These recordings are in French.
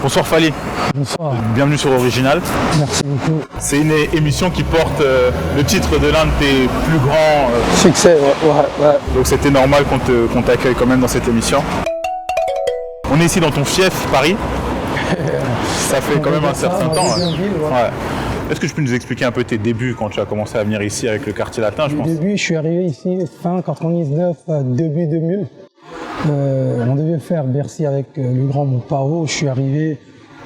Bonsoir Fally. Bonsoir. Bienvenue sur Original. Merci beaucoup. C'est une émission qui porte le titre de l'un de tes plus grands succès. Ouais. Donc c'était normal qu'on t'accueille quand même dans cette émission. On est ici dans ton fief, Paris. Ça fait quand même un certain temps. Ouais. Est-ce que tu peux nous expliquer un peu tes débuts quand tu as commencé à venir ici avec le quartier latin, je pense? Au début, je suis arrivé ici fin 99, début 2000. On devait faire Bercy avec le grand Moupao. Je suis arrivé,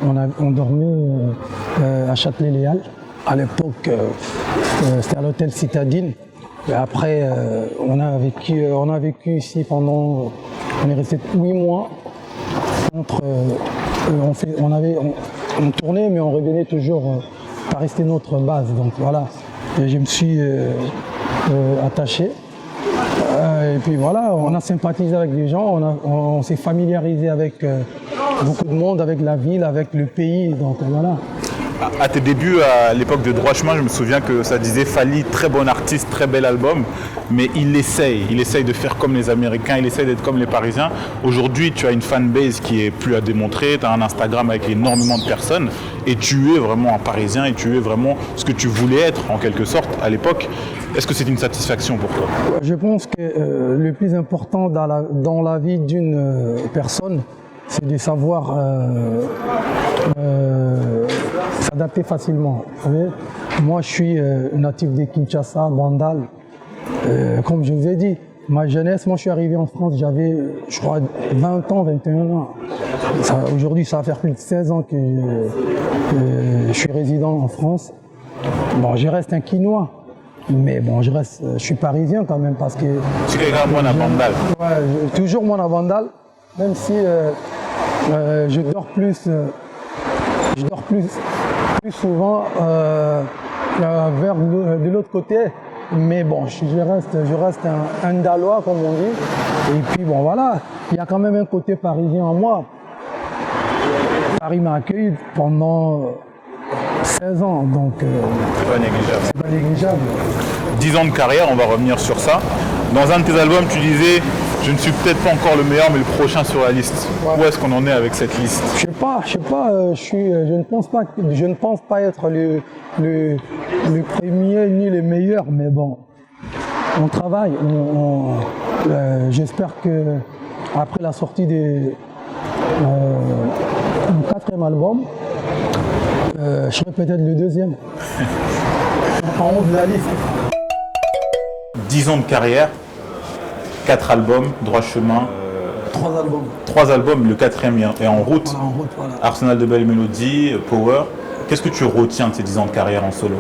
on dormait à Châtelet-Léal. À l'époque, c'était à l'hôtel Citadine. Et après, on a vécu ici pendant, on est resté 8 mois. On tournait, mais on revenait toujours pas rester notre base. Donc voilà, et je me suis attaché. Et puis voilà, on a sympathisé avec les gens, on s'est familiarisé avec beaucoup de monde, avec la ville, avec le pays. Donc voilà. À tes débuts, à l'époque de Droit Chemin, je me souviens que ça disait Fally, très bon artiste, très bel album, mais il essaye de faire comme les Américains, il essaye d'être comme les Parisiens. Aujourd'hui, tu as une fanbase qui est plus à démontrer, tu as un Instagram avec énormément de personnes, et tu es vraiment un Parisien, et tu es vraiment ce que tu voulais être, en quelque sorte, à l'époque. Est-ce que c'est une satisfaction pour toi? Je pense que le plus important dans la vie d'une personne, c'est de savoir s'adapter facilement. Vous savez, moi, je suis natif de Kinshasa, Bandal. Comme je vous ai dit, ma jeunesse, moi, je suis arrivé en France, j'avais, je crois, 20 ans, 21 ans. Aujourd'hui, ça va faire plus de 16 ans que je suis résident en France. Bon, je reste un Quinois. Mais bon, je suis parisien quand même parce que... Tu es moi à Bandal. Ouais, toujours moi à Bandal, même si je dors plus souvent vers de l'autre côté. Mais bon, je reste un Dalois comme on dit. Et puis bon voilà, il y a quand même un côté parisien en moi. Paris m'a accueilli pendant 16 ans, donc c'est pas négligeable. C'est pas négligeable. 10 ans de carrière, on va revenir sur ça. Dans un de tes albums, tu disais « Je ne suis peut-être pas encore le meilleur, mais le prochain sur la liste ». Ouais. Où est-ce qu'on en est avec cette liste? Je sais pas. Je ne pense pas être le premier ni le meilleur, mais bon, on travaille. J'espère que après la sortie de mon 4e album, je serai peut-être le 2e. En haut de la liste. 10 ans de carrière, 4 albums, Droit Chemin. 3 albums. 3 albums, le 4e est en route. Voilà, en route, voilà. Arsenal de belles mélodies, Power. Qu'est-ce que tu retiens de ces 10 ans de carrière en solo?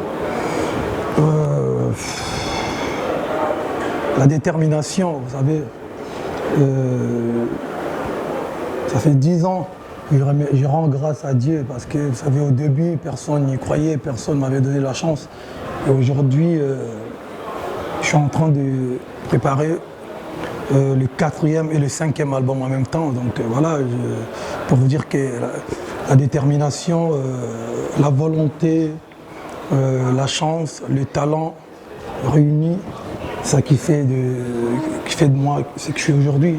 La détermination, vous savez. Ça fait 10 ans. Je rends grâce à Dieu parce que, vous savez, au début, personne n'y croyait, personne ne m'avait donné la chance. Et aujourd'hui, je suis en train de préparer le 4e et le 5e album en même temps. Donc voilà, pour vous dire que la détermination, la volonté, la chance, le talent réunis, c'est ça qui fait de moi ce que je suis aujourd'hui.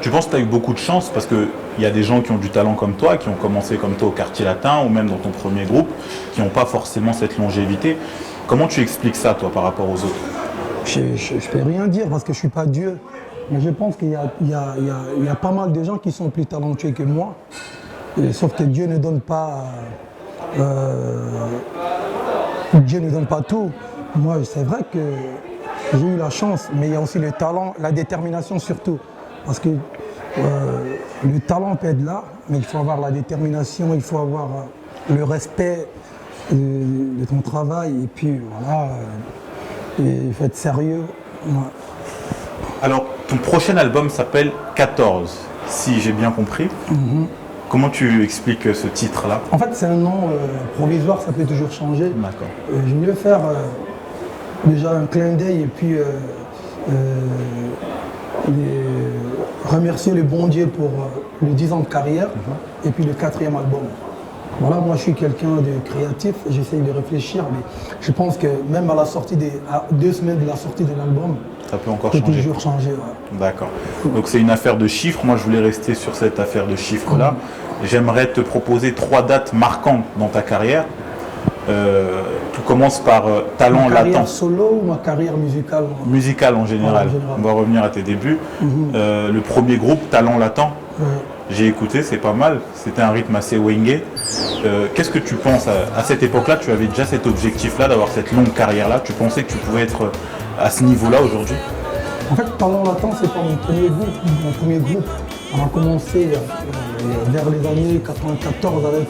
Tu penses que tu as eu beaucoup de chance parce qu'il y a des gens qui ont du talent comme toi, qui ont commencé comme toi au quartier latin ou même dans ton premier groupe, qui n'ont pas forcément cette longévité. Comment tu expliques ça, toi, par rapport aux autres? Je ne peux rien dire parce que je ne suis pas Dieu. Mais je pense qu'il y a pas mal de gens qui sont plus talentueux que moi. Sauf que Dieu ne donne pas... Dieu ne donne pas tout. Moi, c'est vrai que j'ai eu la chance, mais il y a aussi le talent, la détermination surtout. Parce que le talent peut être là, mais il faut avoir la détermination, il faut avoir le respect de ton travail, et puis voilà, il faut être sérieux. Ouais. Alors, ton prochain album s'appelle 14, si j'ai bien compris. Mm-hmm. Comment tu expliques ce titre-là? En fait, c'est un nom provisoire, ça peut toujours changer. D'accord. Je voulais faire déjà un clin d'œil et puis remercier le bon Dieu pour les 10 ans de carrière et puis le 4e album. Voilà, moi je suis quelqu'un de créatif, j'essaye de réfléchir, mais je pense que même à 2 semaines de la sortie de l'album, ça peut encore changer. Toujours changer. Ouais. D'accord. Donc c'est une affaire de chiffres. Moi je voulais rester sur cette affaire de chiffres-là. j'aimerais te proposer 3 dates marquantes dans ta carrière. Tu commences par talent Ma carrière latent. solo ou ma carrière musicale? Musical en général. Ouais, en général. On va revenir à tes débuts. Le premier groupe, Talent Latent. Ouais. J'ai écouté, c'est pas mal. C'était un rythme assez wingé. Qu'est-ce que tu penses à cette époque-là? Tu avais déjà cet objectif-là, d'avoir cette longue carrière-là. Tu pensais que tu pouvais être à ce niveau-là aujourd'hui? En fait, Talent Latent, c'est pas mon premier groupe. Mon premier groupe, on a commencé vers les années 94 avec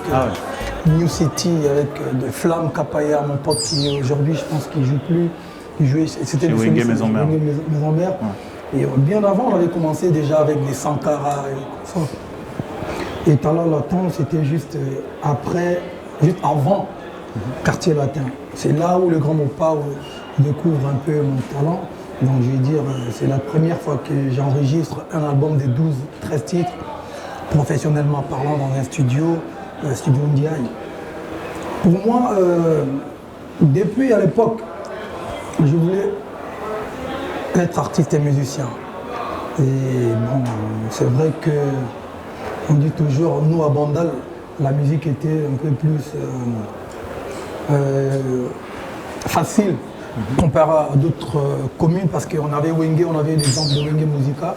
New City, avec de Flamme Capaya, mon pote qui aujourd'hui, je pense qu'il joue plus. Il jouait, c'était le Wingé Maison Mère. Maison Mère. Ouais. Et bien avant, on avait commencé déjà avec des Sankara et comme ça. Et Talent Latent, c'était juste après, juste avant Quartier Latin. C'est là où le grand Mopa découvre un peu mon talent. Donc je vais dire, c'est la première fois que j'enregistre un album de 12-13 titres, professionnellement parlant, dans un studio Ndiaye. Pour moi, depuis à l'époque, je voulais être artiste et musicien. Et bon, c'est vrai que on dit toujours, nous à Bandal, la musique était un peu plus facile comparé à d'autres communes parce qu'on avait Wenge, on avait l'exemple de Wenge Musica.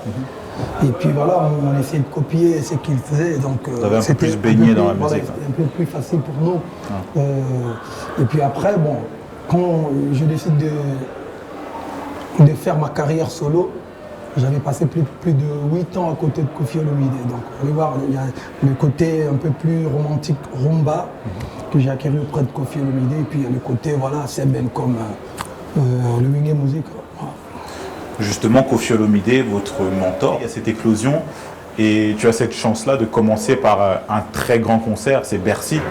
Et puis voilà, on essayait de copier ce qu'ils faisaient. Donc c'était un peu plus baigné dans la musique. Voilà, c'était un peu plus facile pour nous. Et puis après, bon, quand je décide de faire ma carrière solo, j'avais passé plus de 8 ans à côté de Koffi Olomide. Donc, vous allez voir, il y a le côté un peu plus romantique, rumba, que j'ai acquis auprès de Koffi Olomide. Et puis, il y a le côté, voilà, Seben comme le Wenge Music. Voilà. Justement, Koffi Olomide, votre mentor, il y a cette éclosion. Et tu as cette chance-là de commencer par un très grand concert, c'est Bercy.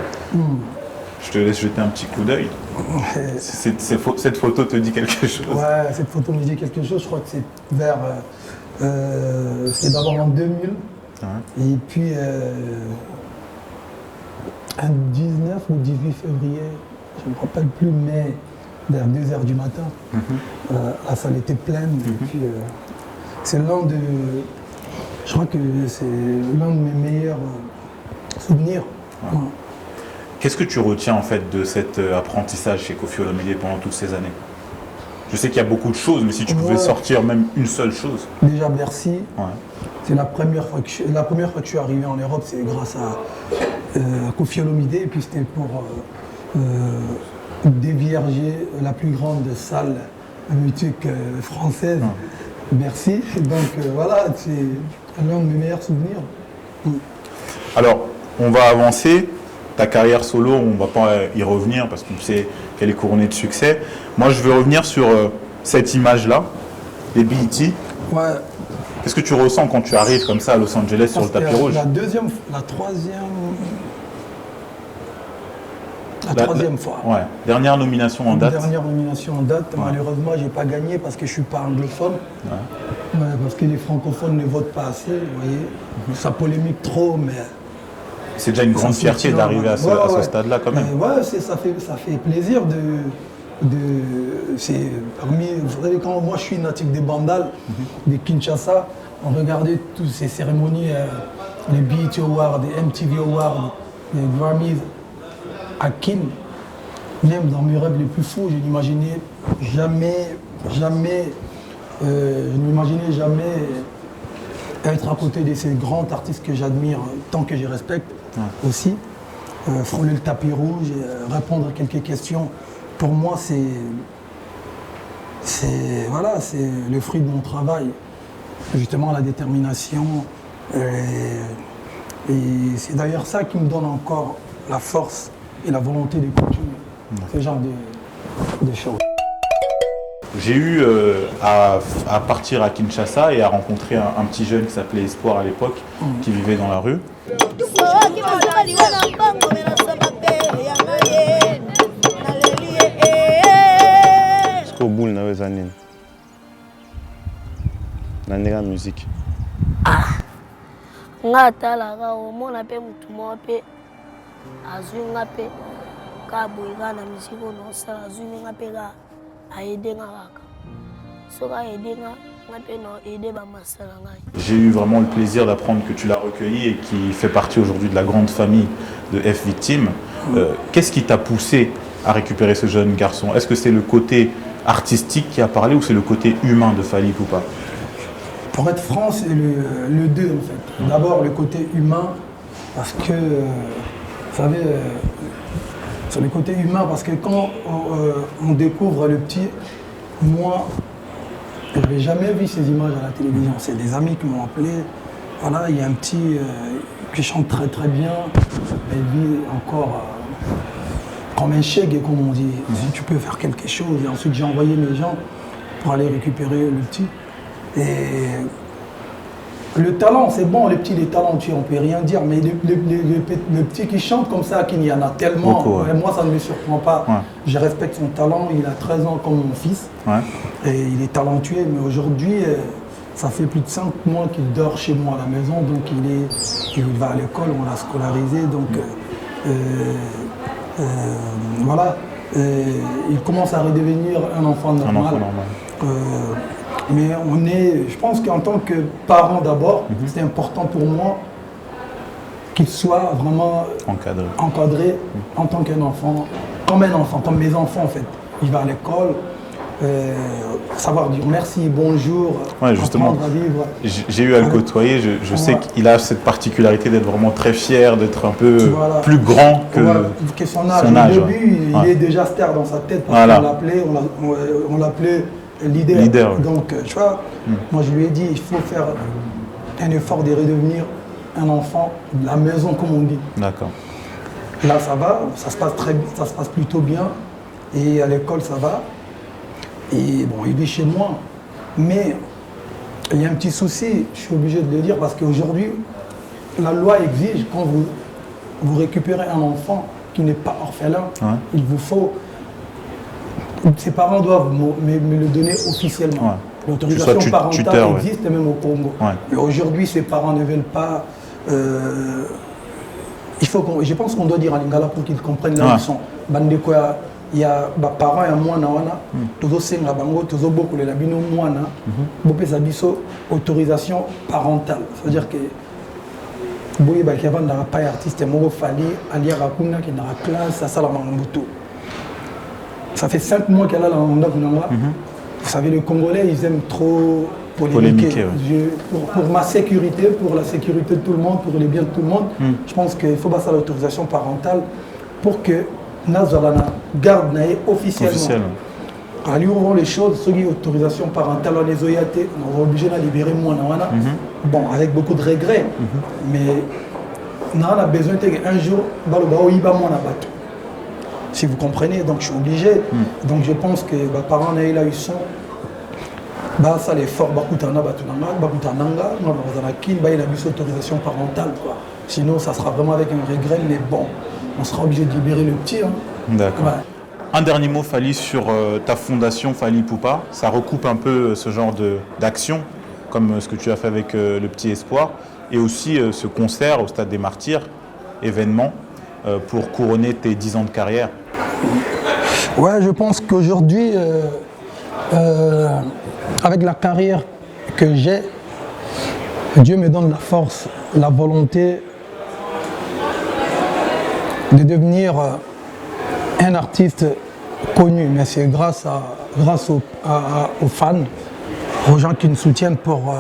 Je te laisse jeter un petit coup d'œil. Cette photo te dit quelque chose? Ouais, cette photo me dit quelque chose. Je crois que c'est vers. C'est d'abord en 2000. Et puis, un 19 ou 18 février, je ne me rappelle plus, mais vers 2h du matin, la salle était pleine. Et puis, c'est l'un de. Je crois que c'est l'un de mes meilleurs souvenirs. Ouais. Qu'est-ce que tu retiens en fait de cet apprentissage chez Koffi Olomide pendant toutes ces années? Je sais qu'il y a beaucoup de choses, mais si tu pouvais sortir même une seule chose. Déjà Bercy, c'est la première fois que je suis arrivé en Europe, c'est grâce à Koffi Olomide, et puis c'était pour dévierger la plus grande salle mythique française, Bercy. Donc voilà, c'est l'un de mes meilleurs souvenirs. Alors, on va avancer. Ta carrière solo, on ne va pas y revenir parce qu'on sait qu'elle est couronnée de succès. Moi, je veux revenir sur cette image-là, les BET. Ouais. Qu'est-ce que tu ressens quand tu arrives comme ça à Los Angeles sur le tapis rouge? La troisième fois. Ouais. Dernière nomination en date. Dernière nomination en date. Malheureusement, je n'ai pas gagné parce que je ne suis pas anglophone. Parce que les francophones ne votent pas assez, vous voyez. Ça polémique trop, mais... C'est déjà une grande fierté d'arriver à ce stade-là quand même. Ouais, ça fait plaisir c'est parmi, vous savez, quand moi je suis natif des Bandal, des Kinshasa, on regardait toutes ces cérémonies, les BET Awards, les MTV Awards, les Grammys à Kin. Même dans mes rêves les plus fous, je n'imaginais jamais être à côté de ces grands artistes que j'admire, tant que je respecte aussi. Frôler le tapis rouge, répondre à quelques questions. Pour moi, c'est le fruit de mon travail. Justement, la détermination. Et c'est d'ailleurs ça qui me donne encore la force et la volonté de continuer ce genre de choses. J'ai eu à partir à Kinshasa et à rencontrer un petit jeune qui s'appelait Espoir à l'époque, qui vivait dans la rue. Au boule na weza nini na ndenge musique nga atalaka omona mpe motu moko mpe azwi nga mpe kaka boye kaka na misiki ono osala azwi nga mpe kaka ayede nga kaka soki ayede nga J'ai eu vraiment le plaisir d'apprendre que tu l'as recueilli et qui fait partie aujourd'hui de la grande famille de F Victim. Qu'est-ce qui t'a poussé à récupérer ce jeune garçon? Est-ce que c'est le côté artistique qui a parlé ou c'est le côté humain de Fally Ipupa? Pour être franc, c'est le deux en fait. D'abord le côté humain, parce que, vous savez, c'est le côté humain, parce que quand on découvre le petit, moi, je n'avais jamais vu ces images à la télévision. C'est des amis qui m'ont appelé. Voilà, il y a un petit qui chante très très bien. Il vit encore comme un chèque, comme on dit. Si tu peux faire quelque chose. Et ensuite, j'ai envoyé mes gens pour aller récupérer le petit. Et le talent, c'est bon, le petit, il est talentueux, on ne peut rien dire. Mais le petit qui chante comme ça, qu'il y en a tellement. Beaucoup, ouais. Moi, ça ne me surprend pas. Ouais. Je respecte son talent. Il a 13 ans comme mon fils. Ouais. Et il est talentueux. Mais aujourd'hui, ça fait plus de 5 mois qu'il dort chez moi à la maison. Donc, il va à l'école, on l'a scolarisé. Donc, voilà. Il commence à redevenir un enfant normal. Un enfant normal. Mais je pense qu'en tant que parent d'abord, c'est important pour moi qu'il soit vraiment encadré en tant qu'un enfant, comme mes enfants en fait. Il va à l'école, savoir dire merci, bonjour, apprendre à vivre. J'ai eu à le côtoyer, je sais qu'il a cette particularité d'être vraiment très fier, d'être un peu plus grand que son âge. Au début, il est déjà star dans sa tête parce qu'on l'appelait leader. Donc, tu vois, moi je lui ai dit, il faut faire un effort de redevenir un enfant de la maison, comme on dit. D'accord. Là, ça va, ça se passe plutôt bien. Et à l'école, ça va. Et bon, il est chez moi. Mais il y a un petit souci, je suis obligé de le dire, parce qu'aujourd'hui, la loi exige, quand vous récupérez un enfant qui n'est pas orphelin, il vous faut... Ses parents doivent me le donner officiellement. Ouais. L'autorisation parentale existe même au Congo. Ouais. Mais aujourd'hui, ses parents ne veulent pas. Je pense qu'on doit dire à Lingala pour qu'ils comprennent la leçon. Il y a des parents et moi, tous ces bango, tous les beaucoup les labino moi, autorisation parentale. C'est-à-dire que boye ba ki avanda pas artiste moko fali alia rakuna qui na classe ça sala mangutu. Ça fait 5 mois qu'elle est là dans le Vous savez, les Congolais, ils aiment trop polémiquer. Pour ma sécurité, pour la sécurité de tout le monde, pour le bien de tout le monde, je pense qu'il faut passer l'autorisation parentale pour que Nazarana garde officiellement. À lui, on voit les choses, ceux qui ont autorisation parentale, on les a été, on est obligé de libérer moi. Bon, avec beaucoup de regrets, mais on a besoin qu'un jour, il va moi. Si vous comprenez, donc je suis obligé. Donc je pense que les parents là ils sont ça les fort bakutana bakutananga il a eu autorisation parentale quoi. Sinon ça sera vraiment avec un regret, mais bon, on sera obligé de libérer le petit. D'accord. Ouais. Un dernier mot, Fally, sur ta fondation Fally Ipupa. Ça recoupe un peu ce genre d'action, comme ce que tu as fait avec le Petit Espoir, et aussi ce concert au Stade des Martyrs, événement, pour couronner tes 10 ans de carrière. Ouais, je pense qu'aujourd'hui, avec la carrière que j'ai, Dieu me donne la force, la volonté de devenir un artiste connu. Mais c'est grâce aux fans, aux gens qui nous soutiennent pour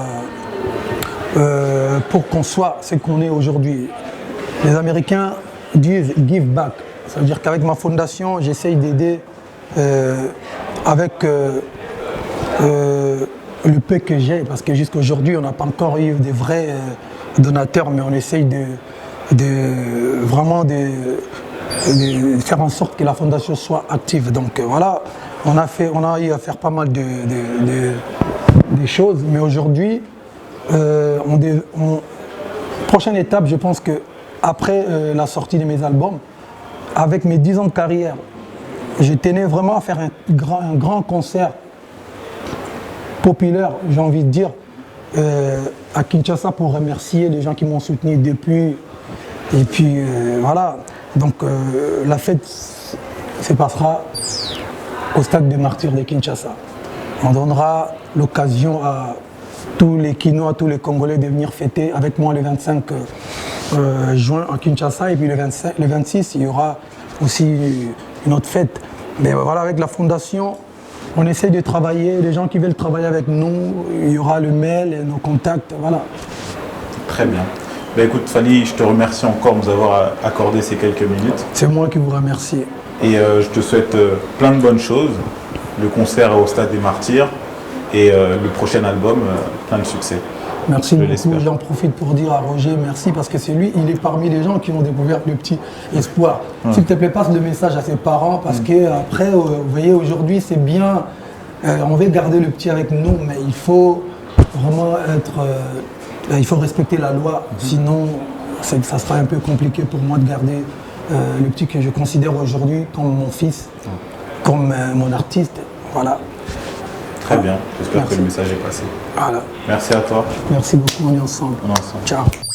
qu'on soit ce qu'on est aujourd'hui. Les Américains disent « give back ». Ça veut dire qu'avec ma fondation, j'essaye d'aider avec le peu que j'ai, parce que jusqu'à aujourd'hui, on n'a pas encore eu des vrais donateurs, mais on essaye vraiment de faire en sorte que la fondation soit active. Donc voilà, on a eu à faire pas mal de choses, mais aujourd'hui, prochaine étape, je pense que après la sortie de mes albums, avec mes 10 ans de carrière, je tenais vraiment à faire un grand concert populaire, j'ai envie de dire, à Kinshasa pour remercier les gens qui m'ont soutenu depuis. Et puis voilà, donc la fête se passera au Stade des Martyrs de Kinshasa. On donnera l'occasion à tous les Kinois, à tous les Congolais de venir fêter avec moi le 25 juin à Kinshasa. Et puis le 26, il y aura aussi une autre fête. Mais voilà, avec la fondation, on essaie de travailler. Les gens qui veulent travailler avec nous, il y aura le mail et nos contacts. Voilà. Très bien. Ben écoute, Fally, je te remercie encore de nous avoir accordé ces quelques minutes. C'est moi qui vous remercie. Et je te souhaite plein de bonnes choses. Le concert au Stade des Martyrs et le prochain album, plein de succès. Merci beaucoup. l'espère. J'en profite pour dire à Roger merci parce que c'est lui, il est parmi les gens qui ont découvert le petit espoir. S'il te plaît, passe le message à ses parents parce que après, vous voyez, aujourd'hui, c'est bien. On veut garder le petit avec nous, mais il faut vraiment être. Il faut respecter la loi. Sinon, ça sera un peu compliqué pour moi de garder le petit que je considère aujourd'hui comme mon fils, comme mon artiste. Voilà. Très bien. J'espère que Merci. le message est passé. Voilà. Merci à toi. Merci beaucoup. On est ensemble. On est ensemble. Ciao.